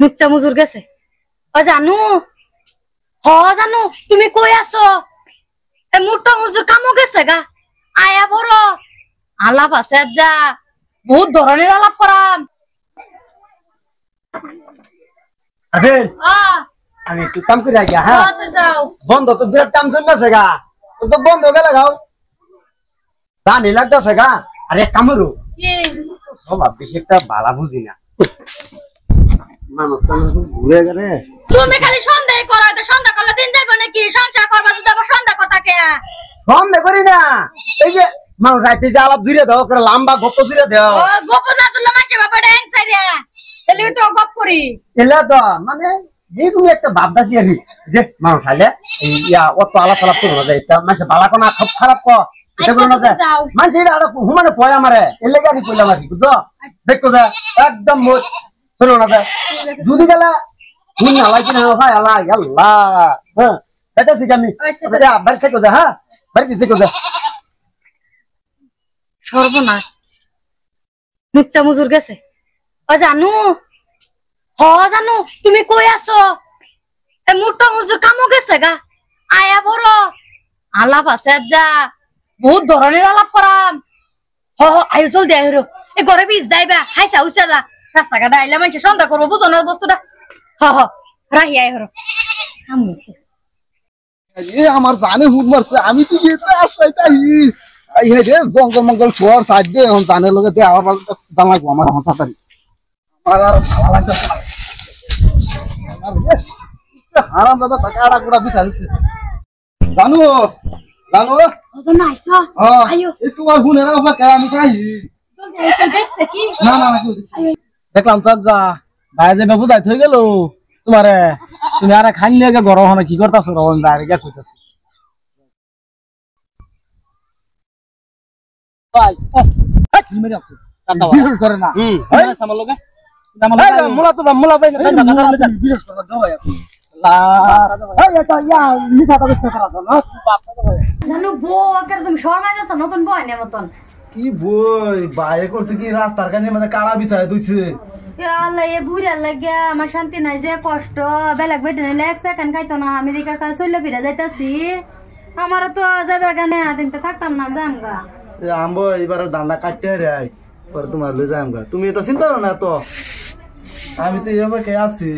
মুক্তা মজুর গেছে ও জানু জানু তুমি কই আছো এ মুক্তা মজুর কামো গেছে গা আয়া বড় আলাপ আছে যা বহুত ধরনের আলাপ করাম আবেল আমি একটু কাম করে আগে হ্যাঁ যাও বন্ধ তো বিরাট কাম চলতেছে গা তো বন্ধ গেলে গাও জানি লাগতেছে গা আরে কামরু কি সব বেশি একটা বালা বুঝি না মানুষ ঘুরে গেলে তুমি খালি সন্দেহ করো তো সন্দেহ করলে দিন যাইব নাকি সংসার করবা যদি আবার সন্দেহ কথা কে সন্দেহ করি না এই যে মানুষ যাইতে যে আলাপ দূরে দাও করে লম্বা গপ দূরে দাও ও গপ না তুললে মাঝে বাবা ড্যাং সাইরা এলে তো গপ করি এলা তো মানে এইরকম একটা ভাবদাসি আর যে মানুষ আইলে ইয়া অত আলাপ আলাপ করবো না যাই মানুষ বালা কোনা খুব খারাপ কো এটা করো না মানুষ এটা আরো হুমানে পয় আমারে এর লেগে আমি কইলাম আর কি বুঝছো দেখো যা একদম মোট শোনো না যদি গেলা হুন না লাগি না ভাই আল্লাহ আল্লাহ হ্যাঁ এটা ঠিক আমি বাড়ি থেকে যা হ্যাঁ বাড়ি থেকে যা সর্বনাশ মুক্তা মজুর গেছে ও জানু জানু তুমি কই আছো এ মুক্তা মজুর কামো গেছে গা আয়া বড় আলাপ আছে যা বহুত ধরনের আলাপ করাম আয়ু জলদি আয়ু এ ঘরে বীজ দাইবা হাইসা উসা যা রাস্তাঘাট আইলে মানুষ সন্দেহ করবো বুঝো না বস্তুটা রাহি আয় হরো কামছে আমার জানে হুক মারছে আমি তো যেতে আসাই তাই এই হে রে জঙ্গল মঙ্গল শহর সাইড দে এখন জানের লগে দে আমার জানাইবো আমার হাসা তারি আমার আর ভালো লাগতেছে হারাম দাদা টাকা গুড়া বিচারিছে জানো জানো ওজন আইছো আয়ো এই তোমার হুনের আপা কে আমি খাই জলদি আইতে দেখছে কি না না দেখলাম তো যা বাইরে যে বুঝাই থই গেল তোমারে তুমি আরে খান নিয়ে গরম হনে কি করতাছো রবন বাইরে গিয়া কইতাছি ভাই এই কি মেরে আছে চাঁদা বিরোধ করে না এই সামাল লগে মুলা তো মুলা ভাই না বিরোধ করে দাও ভাই লা এই এটা ইয়া মিছা তো কষ্ট করা দাও না বাপ তো ভাই জানো বউ আকার তুমি শর্মা যাচ্ছ নতুন বই নে মতন কি বই বাইরে করছে কি রাস্তার কানে মানে কাড়া বিছায় দইছে আল্লাহ এ বুড়া লাগিয়া আমার শান্তি নাই যে কষ্ট বেলাক বেটে নিলে এক সেকেন্ড খাইতো না আমেরিকা কাল চলে ফিরে যাইতাছি আমারও তো যাবে গানে দিনতে থাকতাম না জামগা আমবো এবারে দান্ডা কাটতে রে পরে তোমার লই যামগা তুমি এটা চিন্তা করো না তো আমি তো এভাবে কে আছি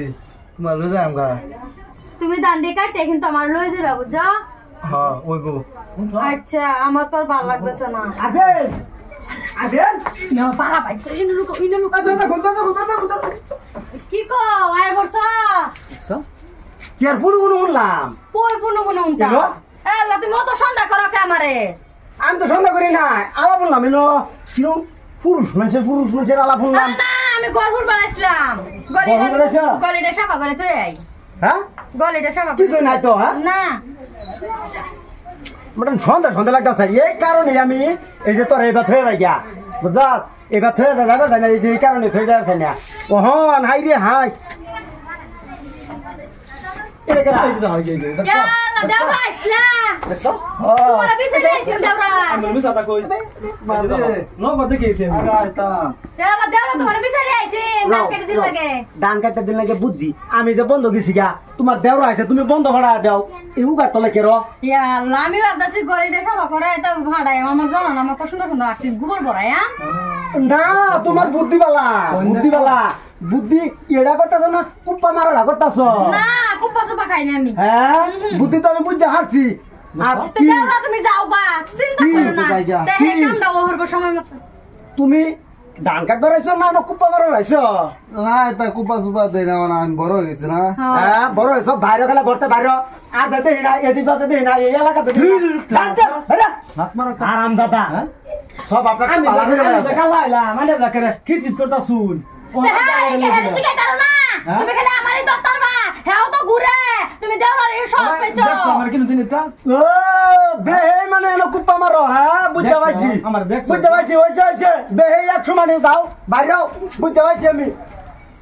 তোমার লই যামগা তুমি দান্ডি কাটে কিন্তু আমার লই যাবে বুঝছো হ্যাঁ ওইবো আচ্ছা আমার তো ভালো লাগতেছে না আবেল আবেল না পারা বাইছো ইনু লুকো দাদা বন্ধ কি কো আয় বর্ষ আচ্ছা কি আর পুরো পুরো উঠলাম কই পুনো উনটা আল্লাহ তুমি তো সন্ধ্যা করো কে আমারে আমি তো সন্দেহ করি না আলাপ বললাম এলো কিরম পুরুষ মানুষের আলাপ বললাম না আমি গরফুল বানাইছিলাম গলিটা সাফা করে তুই আই হ্যাঁ গলিটা সাফা কিছু নাই তো হ্যাঁ না মানে সন্ধ্যা লাগতেছে এই কারণে আমি এই যে তোর এবার থয়ে যাই গিয়া বুঝাস এবার থয়ে যাবে না এই যে এই কারণে থয়ে যাচ্ছে না ওহন হাই রে হাই এটা কেন আইছে না হই যাইছে ইয়ালা দেবরা ইসলা দেখছো তোমার বিছে আইছে দেবরা আমি মিছাটা কই মানে নো বদে কেছে আমি আইতা ইয়ালা দেবরা তোমার বিছে আইছে দাম কেটে দিন লাগে দান কাটতে দিন লাগে বুঝছি আমি যে বন্ধ গেছি গা তোমার দেওরা আছে তুমি বন্ধ ভাড়া দাও এই উগার তলে কেরো ইয়ালা আমি ভাবতাছি গলিটা সাফা করে এটা ভাড়ায় আমার জানো না আমার তো সুন্দর সুন্দর আর্টি গোবর ভরায় না তোমার বুদ্ধিবালা বুদ্ধি এড়া করতেছ না কুপ্পা মারা করতেছ না কুপ্পা সুপা খাই না আমি হ্যাঁ বুদ্ধি তো আমি বুঝতে হারছি আর কি দেবরা তুমি যাও বা চিন্তা করো না দেখে কামটা ওহরব সময় মত তুমি ধান কাটবার আইছো না কুপ্পা মারা আইছো না এটা কুপা সুপা দেই না আমি বড় হয়ে গেছি না হ্যাঁ বড় হয়েছো বাইরে গেলে ভরতে বাইরে আর যেতে না এদিক যেতে না এই এলাকাতে আরাম দাদা সব আপনাকে মানে দেখে কি চিৎ করতা শুন তুমি খালি আমারই দত্তর বা হেও তো ঘুরে তুমি দেওরার এই সহজ পাইছো আমার কিন্তু দিনটা ও বেহে মানে এলো কুপ্পা মারো হ্যাঁ বুঝতে পারছি আমার দেখছো বুঝতে পারছি হইছে বেহে 100 মানে যাও বাইরেও বুঝতে পারছি আমি